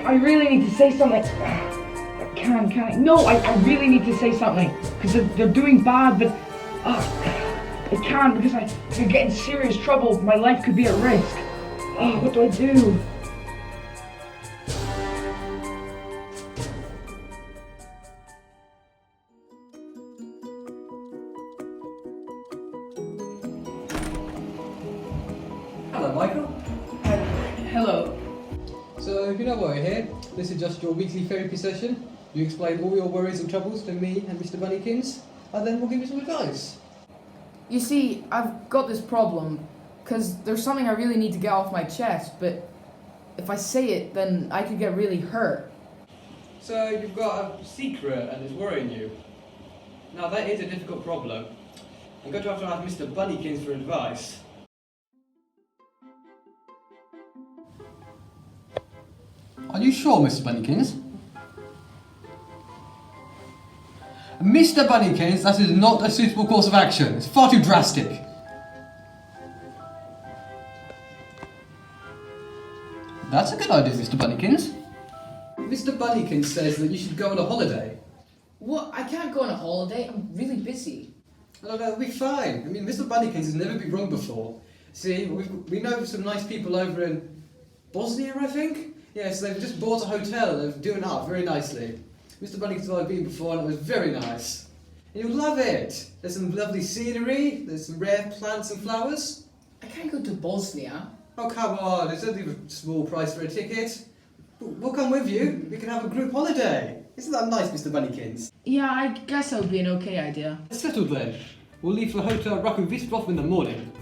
I really need to say something. Can I? No, I really need to say something. Because they're doing bad, but I can't because I could get in serious trouble. My life could be at risk. Oh, what do I do? Hello, Michael. Hello. So, if you know why you're here, this is just your weekly therapy session. You explain all your worries and troubles to me and Mr. Bunnykins, and then we'll give you some advice. You see, I've got this problem, because there's something I really need to get off my chest, but if I say it, then I could get really hurt. So, you've got a secret and it's worrying you. Now, that is a difficult problem. I'm going to have to ask Mr. Bunnykins for advice. Are you sure, Mr. Bunnykins? Mr. Bunnykins, that is not a suitable course of action. It's far too drastic. That's a good idea, Mr. Bunnykins. Mr. Bunnykins says that you should go on a holiday. What? I can't go on a holiday. I'm really busy. No, it'll be fine. I mean, Mr. Bunnykins has never been wrong before. See, we know some nice people over in Bosnia, I think? Yes, they've just bought a hotel and they're doing it up very nicely. Mr. Bunnykins and I have been before and it was very nice. And you'll love it. There's some lovely scenery, there's some rare plants and flowers. I can't go to Bosnia. Oh, come on, it's only a small price for a ticket. We'll come with you. We can have a group holiday. Isn't that nice, Mr. Bunnykins? Yeah, I guess that would be an okay idea. Settled then. We'll leave for Hotel Rakovistrov in the morning.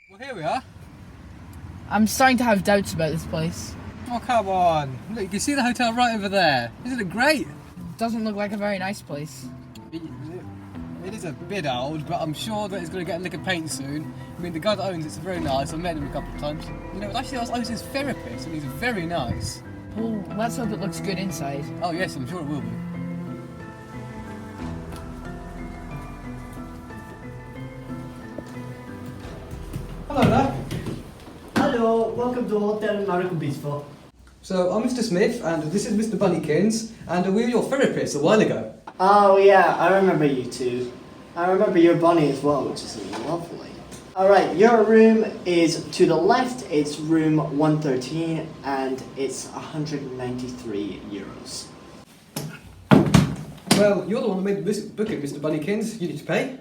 Well, here we are. I'm starting to have doubts about this place. Oh, come on. Look, you can see the hotel right over there. Isn't it great? Doesn't look like a very nice place. It is a bit old, but I'm sure that it's going to get a lick of paint soon. I mean, the guy that owns it's very nice. I've met him a couple of times. You know, actually, I was his therapist, and he's very nice. Well, let's hope it looks good inside. Oh, yes, I'm sure it will be. Hello there. Hello, welcome to Hotel Rakovistrov. So, I'm Mr. Smith, and this is Mr. Bunnykins, and we were your therapists a while ago. Oh yeah, I remember you two. I remember your bunny as well, which is lovely. Alright, your room is to the left, it's room 113, and it's 193 euros. Well, you're the one who made this booking, Mr. Bunnykins. You need to pay.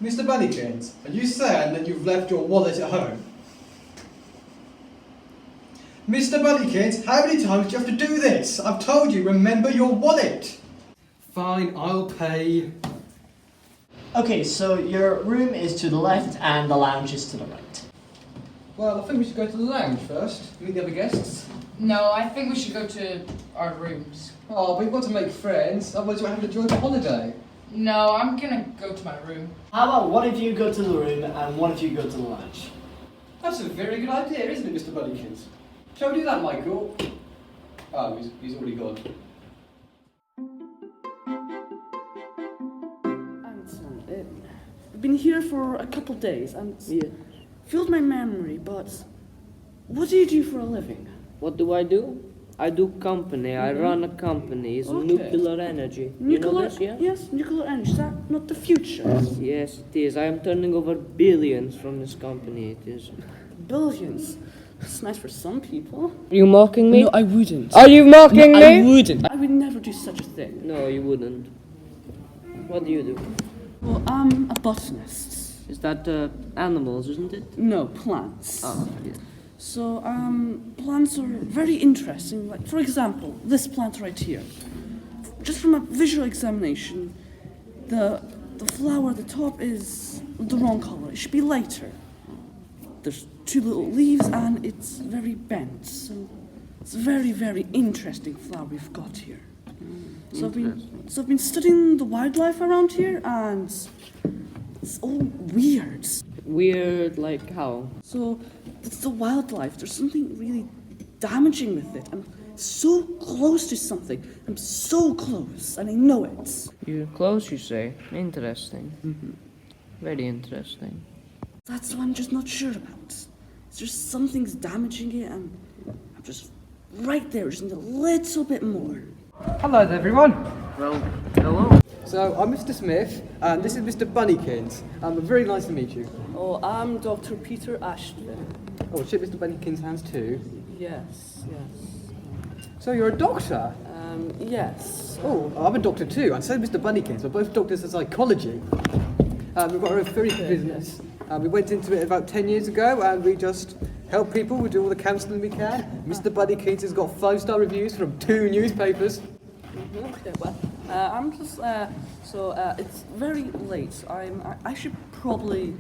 Mr. Bunnykins, are you saying that you've left your wallet at home? Mr. Bunnykins, how many times do you have to do this? I've told you, remember your wallet. Fine, I'll pay. Okay, so your room is to the left and the lounge is to the right. Well, I think we should go to the lounge first, meet the other guests. No, I think we should go to our rooms. Oh, but you've got to make friends, otherwise you won't have to enjoy the holiday. No, I'm gonna go to my room. How about one of you go to the room and one of you go to the lounge? That's a very good idea, isn't it, Mr. Bunnykins? Shall we do that, Michael? Oh, he's already gone. I've been here for a couple days and filled my memory, but what do you do for a living? What do? I do company. I run a company. It's nuclear energy. You know this, yeah? Yes, nuclear energy. Is that not the future? Yes, it is. I am turning over billions from this company. It is. Billions. It's nice for some people. Are you mocking me? No, I wouldn't. Are you mocking me? I wouldn't. I would never do such a thing. No, you wouldn't. What do you do? Well, I'm a botanist. Is that animals, isn't it? No, plants. Oh, yeah. So, plants are very interesting. Like, for example, this plant right here. Just from a visual examination, the flower at the top is the wrong color. It should be lighter. There's two little leaves and it's very bent. So, it's a very, very interesting flower we've got here. So I've been studying the wildlife around here and it's all weird. Weird, like how? So, it's the wildlife. There's something really damaging with it. I'm so close to something. I'm so close, and I know it. You're close, you say? Interesting. Very interesting. That's what I'm just not sure about. It's just something's damaging it, and I'm just right there, just need a little bit more. Hello there, everyone. Well, hello. So, I'm Mr. Smith, and this is Mr. Bunnykins. Very nice to meet you. Oh, I'm Dr. Peter Ashton. Oh, shake Mr. Bunnykins' hands too. Yes. So, you're a doctor? Yes. Oh, I'm a doctor too, and so is Mr. Bunnykins. We're both doctors of psychology. We've got our own very good business. We went into it about 10 years ago, and we just help people. We do all the counselling we can. Mr. Bunnykins has got 5-star reviews from 2 newspapers. Okay, well, I'm just, it's very late. I should probably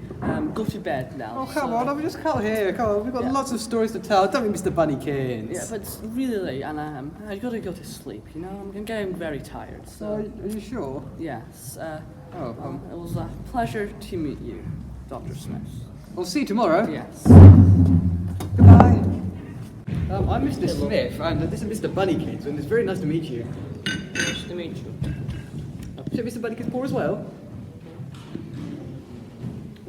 go to bed now. Oh, come on, just come here. Come on, we've got lots of stories to tell. Don't we, Mr. Bunnykins? Yeah, but it's really late, and I gotta go to sleep. You know, I'm getting very tired. So, Are you sure? yes. It was a pleasure to meet you, Dr. Smith. We'll see you tomorrow. Yes. Goodbye. I'm Mr. Smith, and this is Mr. Bunnykins, and it's very nice to meet you. Nice to meet you. Shake Mr. Bunnykins' paw as well.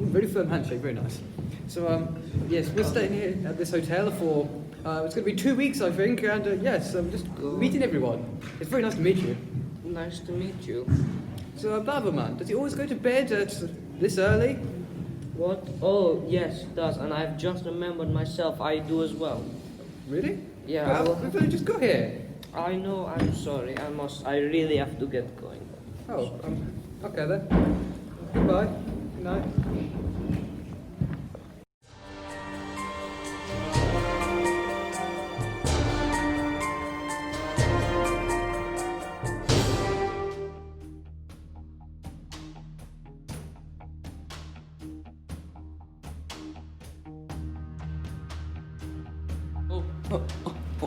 Ooh, very firm handshake, very nice. So, yes, we're staying here at this hotel for, it's going to be 2 weeks, I think, and yes, I'm just meeting everyone. It's very nice to meet you. Nice to meet you. So, Babaman, does he always go to bed this early? What? Oh, yes, it does. And I've just remembered myself, I do as well. Really? Yeah, Well, we've only just got here. I know, I'm sorry. I really have to get going. Oh, okay then. Goodbye. Good night.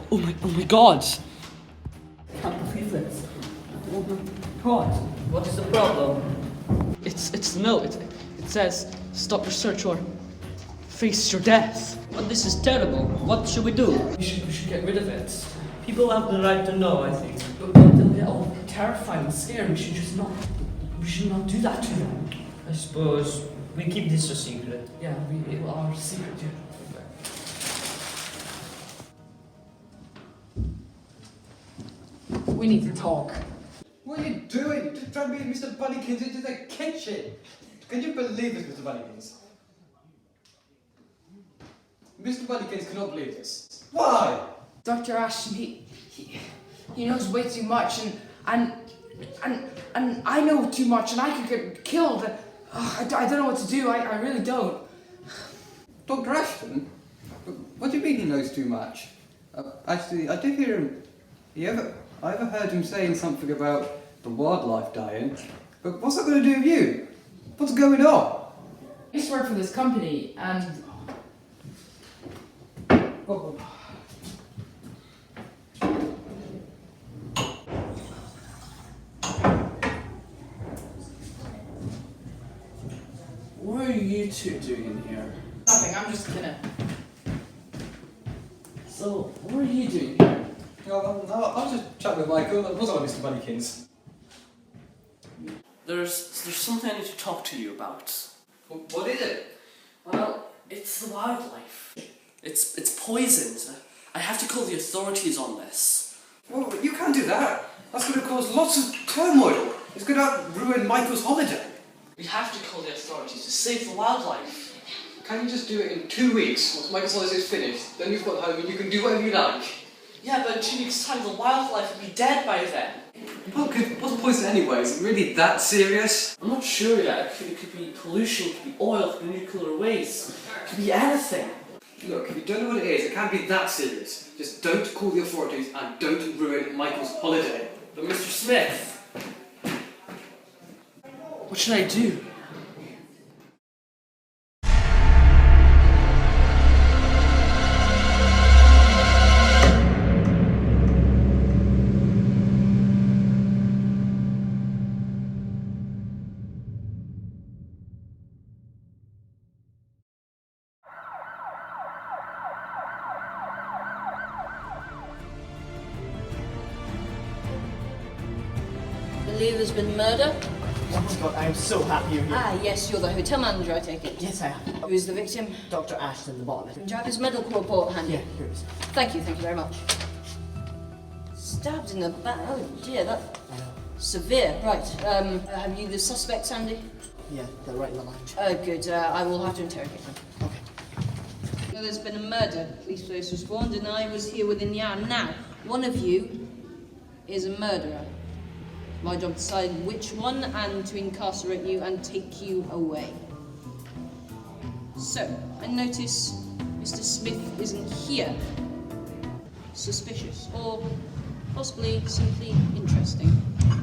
Oh my God! I can't believe this. Oh my God! What is the problem? It's the note. It says, stop your search or face your death. But this is terrible. What should we do? We should get rid of it. People have the right to know, I think. But they'll get all terrified and scared. We should not do that to them. I suppose we keep this a secret. Yeah, it will our secret, yeah. We need to talk. What are you doing? Just trying to beat Mr. Bunnykins into the kitchen. Can you believe this, Mr. Bunnykins? Mr. Bunnykins cannot believe this. Why? Dr. Ashton, he knows way too much, and I know too much, and I could get killed. I don't know what to do. I really don't. Dr. Ashton? What do you mean he knows too much? Actually, I did hear him. I overheard him saying something about the wildlife dying. But what's that going to do with you? What's going on? I used to work for this company, and What are you two doing in here? nothing. I'm just gonna. So, what are you doing here? I was just chatting with Michael. That wasn't Mr. Bunnykins. There's something I need to talk to you about. What is it? Well, it's the wildlife. It's poisoned. I have to call the authorities on this. Well, you can't do that. That's going to cause lots of turmoil. It's going to ruin Michael's holiday. We have to call the authorities to save the wildlife. Can you just do it in 2 weeks once Michael's holiday is finished? Then you've got home and you can do whatever you like. Yeah, but in 2 weeks' time the wildlife will be dead by then. Well, what's the poison anyway? Is it really that serious? I'm not sure yet. It could be pollution, it could be oil, it could be nuclear waste. It could be anything. Look, if you don't know what it is, it can't be that serious. Just don't call the authorities and don't ruin Michael's holiday. But Mr. Smith, what should I do? believe there's been murder? Oh my god, I am so happy you're here. Ah, yes, you're the hotel manager, I take it. Yes, I am. Who's the victim? Dr. Ashton, the butler. Do you have his medical report handy? Yeah, here it is. Thank you very much. Stabbed in the back. Oh dear, that I know. severe. Right. Have you the suspects handy? Yeah, they're right in the lounge. Oh, good. I will have to interrogate them. Okay. Well, there's been a murder. Police force was warned, and I was here within the hour. Now, one of you is a murderer. My job to decide which one and to incarcerate you and take you away. So, I notice Mr. Smith isn't here. Suspicious, or possibly simply interesting.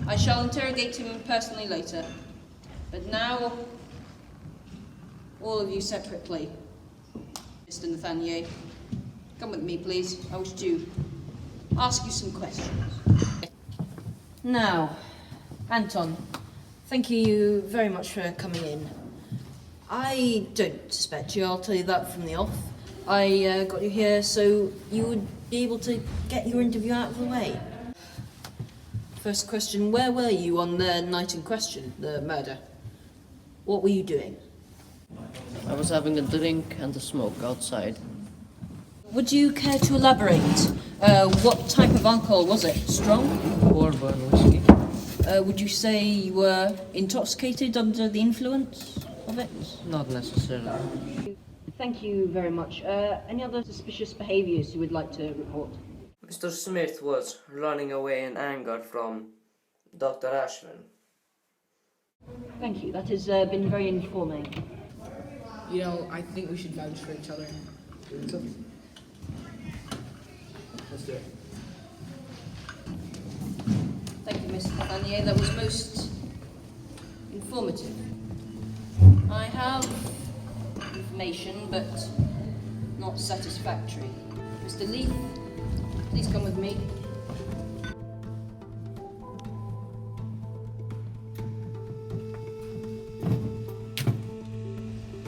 I shall interrogate him personally later. But now, all of you separately. Mr. Nathaniel, come with me, please. I wish to ask you some questions. Now, Anton, thank you very much for coming in. I don't suspect you, I'll tell you that from the off. I got you here so you would be able to get your interview out of the way. First question, where were you on the night in question, the murder? What were you doing? I was having a drink and a smoke outside. Would you care to elaborate? What type of alcohol was it? Strong? Bourbon whiskey. Would you say you were intoxicated under the influence of it? Not necessarily. Thank you very much. Any other suspicious behaviours you would like to report? Mr. Smith was running away in anger from Dr. Ashman. Thank you. That has been very informing. You know, I think we should vouch for each other. So, let's do it. Thank you, Mr. Nathaniel. That was most informative. I have information, but not satisfactory. Mr. Leith, please come with me.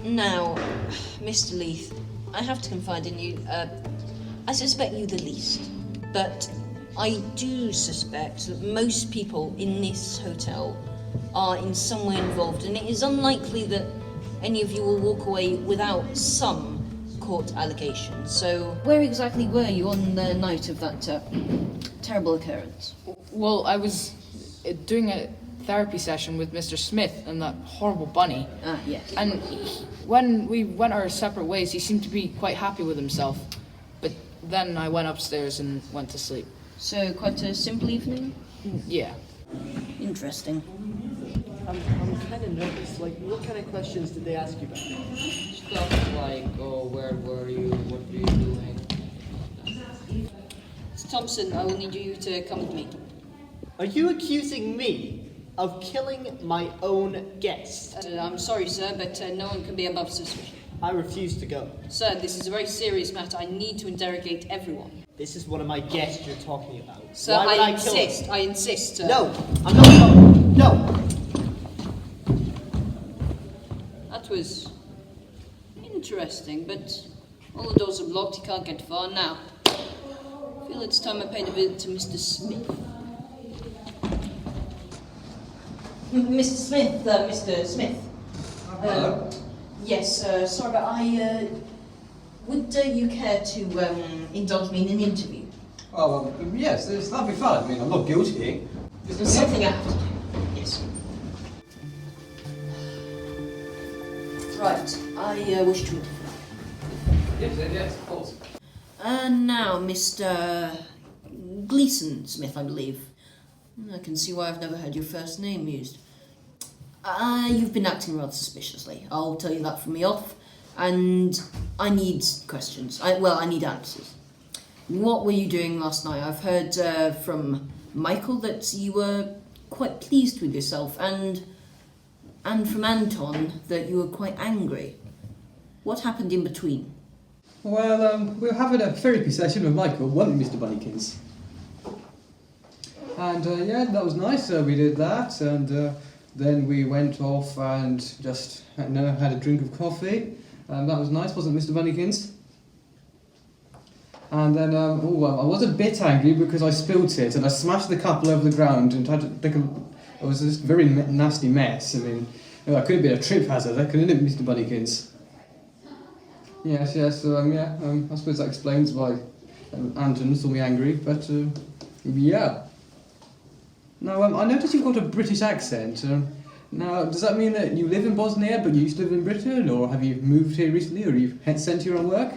Now, Mr. Leith, I have to confide in you. I suspect you the least, but I do suspect that most people in this hotel are in some way involved, and it is unlikely that any of you will walk away without some court allegation. So, where exactly were you on the night of that terrible occurrence? Well, I was doing a therapy session with Mr. Smith and that horrible bunny. Ah, yes. And when we went our separate ways, he seemed to be quite happy with himself. But then I went upstairs and went to sleep. So, quite a simple evening? Yeah. Interesting. I'm kind of nervous. Like, what kind of questions did they ask you about? Stuff like, oh, where were you? What were you doing? Mr. Thompson, I will need you to come with me. Are you accusing me of killing my own guest? I'm sorry, sir, but no one can be above suspicion. I refuse to go. Sir, this is a very serious matter. I need to interrogate everyone. This is one of my guests you're talking about. Sir, Why would I kill him? insist. I insist, sir. No, I'm not going. No. That was interesting, but all the doors are blocked. He can't get far now. I feel it's time I paid a visit to Mr. Smith. Mr. Smith, Mr. Smith. Hello. Yes, sorry, but would you care to indulge me in an interview? Oh, well, yes, that'd be fun. I mean, I'm not guilty. There's something I have to do. Yes. Right, I wish to interview. Yes, of course. And now, Mr. Gleason Smith, I believe. I can see why I've never heard your first name used. You've been acting rather suspiciously. I'll tell you that from the off. And I need questions. I need answers. What were you doing last night? I've heard from Michael that you were quite pleased with yourself, and from Anton that you were quite angry. What happened in between? Well, we were having a therapy session with Michael, weren't we, Mr. Bunnykins? And yeah, that was nice. We did that, and then we went off and just had a drink of coffee. That was nice, wasn't it, Mr. Bunnykins? And then, I was a bit angry because I spilt it and I smashed the cup all over the ground and had to take it was this very nasty mess. I mean, that could have been a trip hazard, couldn't it, Mr. Bunnykins? Yes, so, I suppose that explains why Anton saw me angry, but, yeah. Now, I noticed you've got a British accent. Now, does that mean that you live in Bosnia, but you used to live in Britain, or have you moved here recently, or you've sent here on work?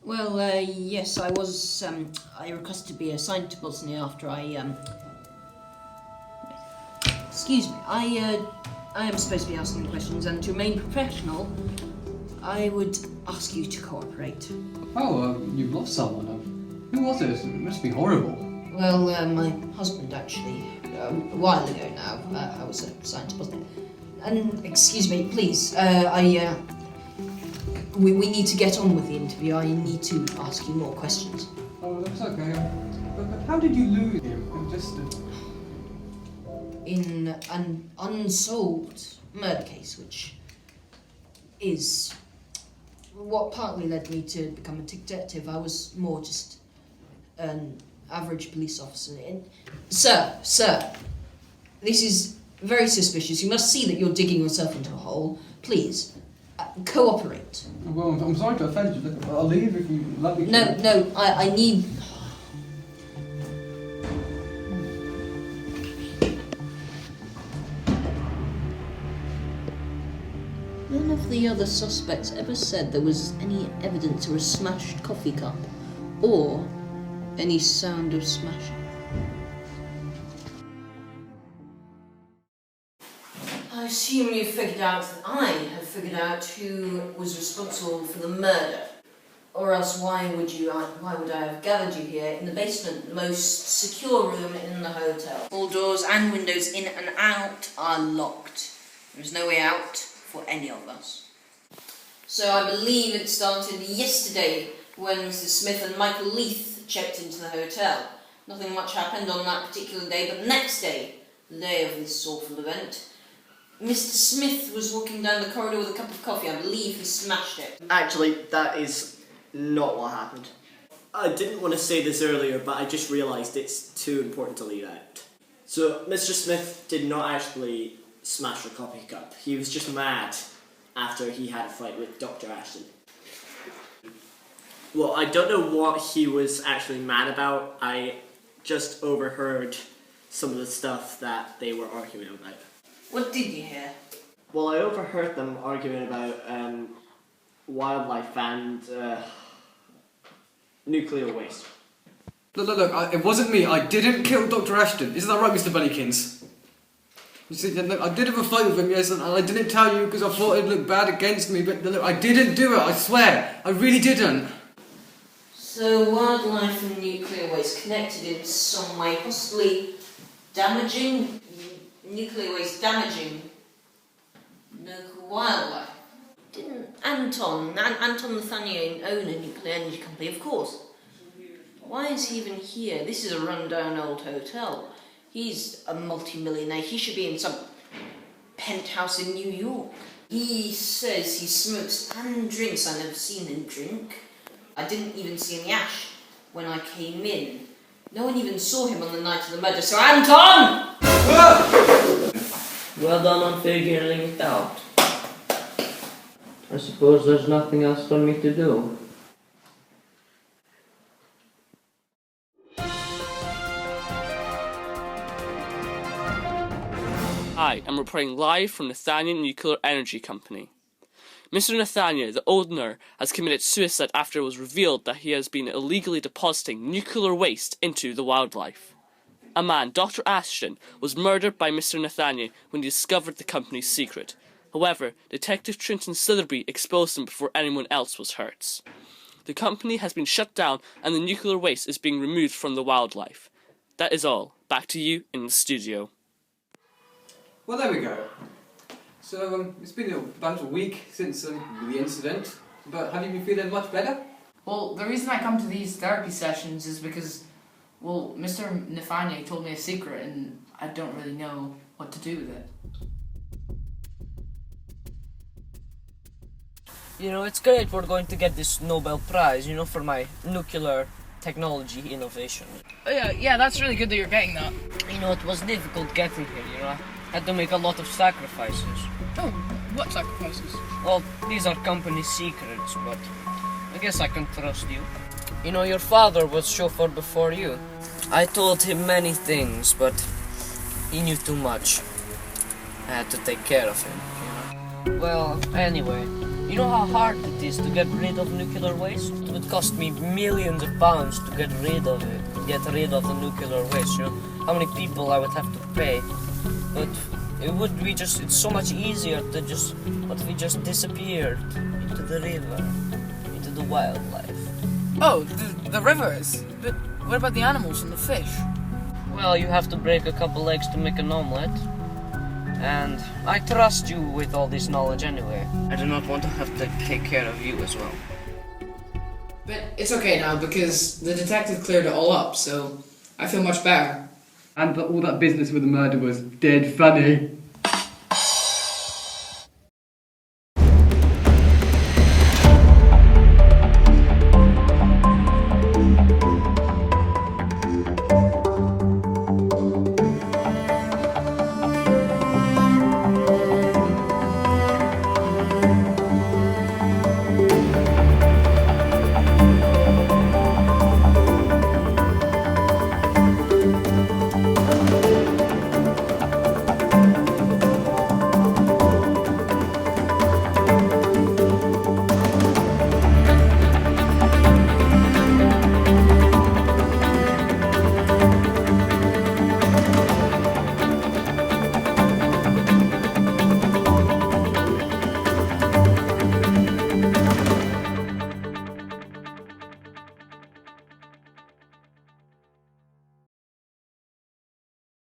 Well, yes, I was, I requested to be assigned to Bosnia after excuse me, I am supposed to be asking the questions, and to remain professional, I would ask you to cooperate. Oh, you've lost someone. Who was it? It must be horrible. Well, my husband, actually, a while ago now, I was assigned to Bosnia. And, excuse me, please, we need to get on with the interview. I need to ask you more questions. Oh, that's okay. But how did you lose him? Just... In an unsolved murder case, which is what partly led me to become a detective. I was more just an average police officer. Sir, this is very suspicious. You must see that you're digging yourself into a hole. Please, cooperate. Well, I'm sorry to offend you. I'll leave if you let me. No, I need... None of the other suspects ever said there was any evidence of a smashed coffee cup, or any sound of smashing. I assume you figured out that I have figured out who was responsible for the murder. Or else why would I have gathered you here in the basement, the most secure room in the hotel? All doors and windows in and out are locked. There's no way out for any of us. So I believe it started yesterday when Mr. Smith and Michael Leith checked into the hotel. Nothing much happened on that particular day, but the next day, the day of this awful event, Mr. Smith was walking down the corridor with a cup of coffee. I believe he smashed it. Actually, that is not what happened. I didn't want to say this earlier, but I just realised it's too important to leave out. So, Mr. Smith did not actually smash the coffee cup. He was just mad after he had a fight with Dr. Ashton. Well, I don't know what he was actually mad about. I just overheard some of the stuff that they were arguing about. What did you hear? Well, I overheard them arguing about wildlife and nuclear waste. Look, it wasn't me. I didn't kill Dr. Ashton. Isn't that right, Mr. Bunnykins? You see, look, I did have a fight with him, yes, and I didn't tell you because I thought it'd look bad against me, but look, I didn't do it, I swear. I really didn't. So wildlife and nuclear waste connected in some way, possibly damaging, nuclear waste damaging local wildlife. Didn't Anton Nathaniel own a nuclear energy company? Of course. Why is he even here? This is a run-down old hotel. He's a multi-millionaire. He should be in some penthouse in New York. He says he smokes and drinks. I've never seen him drink. I didn't even see any ash when I came in. No one even saw him on the night of the murder. So Anton! Well done on figuring it out. I suppose there's nothing else for me to do. Hi, I'm reporting live from Nathaniel Nuclear Energy Company. Mr. Nathaniel, the owner, has committed suicide after it was revealed that he has been illegally depositing nuclear waste into the wildlife. A man, Dr. Ashton, was murdered by Mr. Nathaniel when he discovered the company's secret. However, Detective Trenton Slithery exposed him before anyone else was hurt. The company has been shut down and the nuclear waste is being removed from the wildlife. That is all. Back to you in the studio. Well, there we go. So, it's been about a week since the incident, but have you been feeling much better? Well, the reason I come to these therapy sessions is because, well, Mr. Nathaniel told me a secret and I don't really know what to do with it. You know, it's great we're going to get this Nobel Prize, for my nuclear technology innovation. Oh, yeah, that's really good that you're getting that. You know, it was difficult getting here, you know. I had to make a lot of sacrifices. Oh, what sacrifices? Well, these are company secrets, but I guess I can trust you. You know, your father was chauffeur before you. I told him many things, but he knew too much. I had to take care of him, you know. Well, anyway, you know how hard it is to get rid of nuclear waste? It would cost me millions of pounds to get rid of it, get rid of the nuclear waste, you know. How many people I would have to pay. But it would be just, it's so much easier to just, what if we just disappeared into the river, into the wildlife. Oh, the rivers. But what about the animals and the fish? Well, you have to break a couple eggs to make an omelette. And I trust you with all this knowledge anyway. I do not want to have to take care of you as well. But it's okay now because the detective cleared it all up, so I feel much better. And all that business with the murder was dead funny.